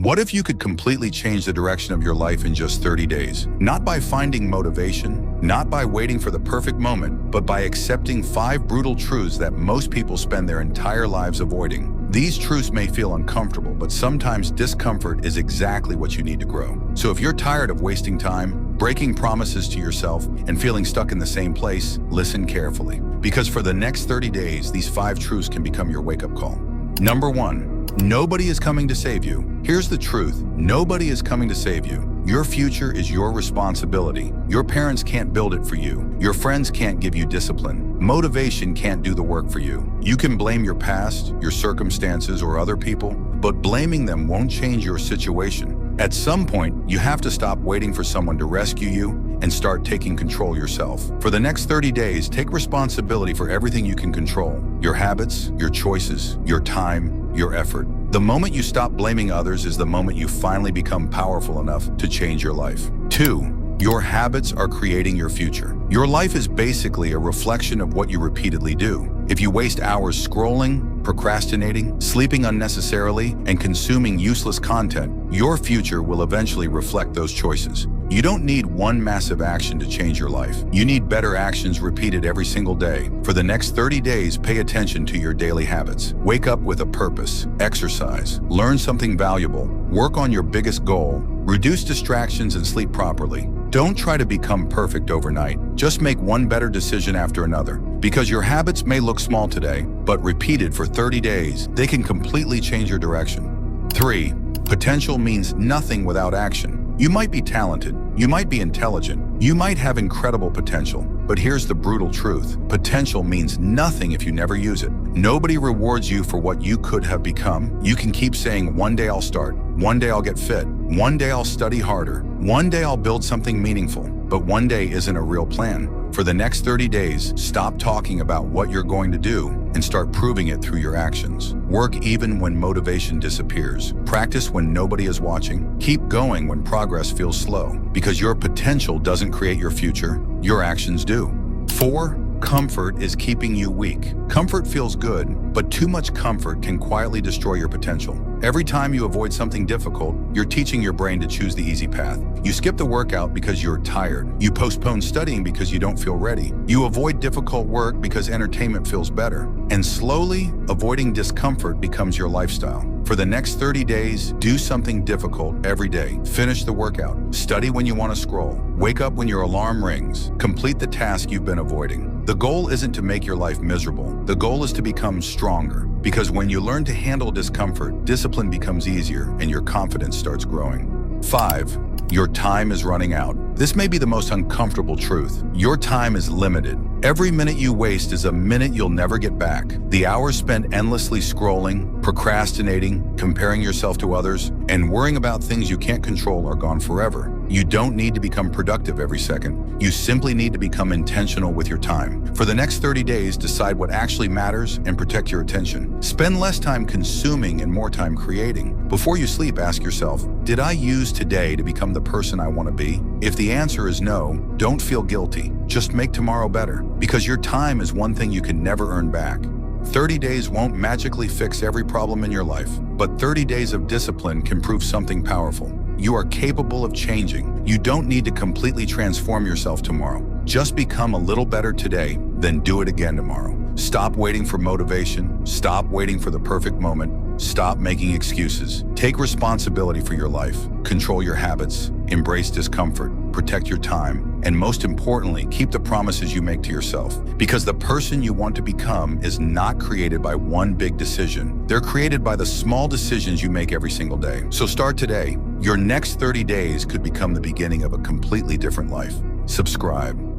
What if you could completely change the direction of your life in just 30 days? Not by finding motivation, not by waiting for the perfect moment, but by accepting 5 brutal truths that most people spend their entire lives avoiding. These truths may feel uncomfortable, but sometimes discomfort is exactly what you need to grow. So if you're tired of wasting time, breaking promises to yourself, and feeling stuck in the same place, listen carefully. Because for the next 30 days, these 5 truths can become your wake-up call. Number 1. Nobody is coming to save you. Here's the truth. Nobody is coming to save you. Your future is your responsibility. Your parents can't build it for you. Your friends can't give you discipline. Motivation can't do the work for you. You can blame your past, your circumstances, or other people, but blaming them won't change your situation. At some point, you have to stop waiting for someone to rescue you and start taking control yourself. For the next 30 days, take responsibility for everything you can control. Your habits, your choices, your time, your effort. The moment you stop blaming others is the moment you finally become powerful enough to change your life. 2. Your habits are creating your future. Your life is basically a reflection of what you repeatedly do. If you waste hours scrolling, procrastinating, sleeping unnecessarily, and consuming useless content, your future will eventually reflect those choices. You don't need one massive action to change your life. You need better actions repeated every single day. For the next 30 days, pay attention to your daily habits. Wake up with a purpose, exercise, learn something valuable, work on your biggest goal, reduce distractions and sleep properly. Don't try to become perfect overnight. Just make one better decision after another. Because your habits may look small today, but repeated for 30 days, they can completely change your direction. 3. Potential means nothing without action. You might be talented, you might be intelligent, you might have incredible potential, but here's the brutal truth. Potential means nothing if you never use it. Nobody rewards you for what you could have become. You can keep saying, one day I'll start, one day I'll get fit, one day I'll study harder, one day I'll build something meaningful, but one day isn't a real plan. For the next 30 days, stop talking about what you're going to do and start proving it through your actions. Work even when motivation disappears. Practice when nobody is watching. Keep going when progress feels slow. Because your potential doesn't create your future, your actions do. 4. Comfort is keeping you weak. Comfort feels good, but too much comfort can quietly destroy your potential. Every time you avoid something difficult, you're teaching your brain to choose the easy path. You skip the workout because you're tired. You postpone studying because you don't feel ready. You avoid difficult work because entertainment feels better. And slowly, avoiding discomfort becomes your lifestyle. For the next 30 days, do something difficult every day. Finish the workout. Study when you want to scroll. Wake up when your alarm rings. Complete the task you've been avoiding. The goal isn't to make your life miserable. The goal is to become stronger. Because when you learn to handle discomfort, discipline becomes easier and your confidence starts growing. 5. Your time is running out. This may be the most uncomfortable truth. Your time is limited. Every minute you waste is a minute you'll never get back. The hours spent endlessly scrolling, procrastinating, comparing yourself to others, and worrying about things you can't control are gone forever. You don't need to become productive every second. You simply need to become intentional with your time. For the next 30 days, decide what actually matters and protect your attention. Spend less time consuming and more time creating. Before you sleep, ask yourself, did I use today to become the person I want to be? If the answer is no, don't feel guilty. Just make tomorrow better. Because your time is one thing you can never earn back. 30 days won't magically fix every problem in your life, but 30 days of discipline can prove something powerful. You are capable of changing. You don't need to completely transform yourself tomorrow. Just become a little better today, then do it again tomorrow. Stop waiting for motivation. Stop waiting for the perfect moment. Stop making excuses. Take responsibility for your life. Control your habits. Embrace discomfort. Protect your time. And most importantly, keep the promises you make to yourself. Because the person you want to become is not created by one big decision. They're created by the small decisions you make every single day. So start today. Your next 30 days could become the beginning of a completely different life. Subscribe.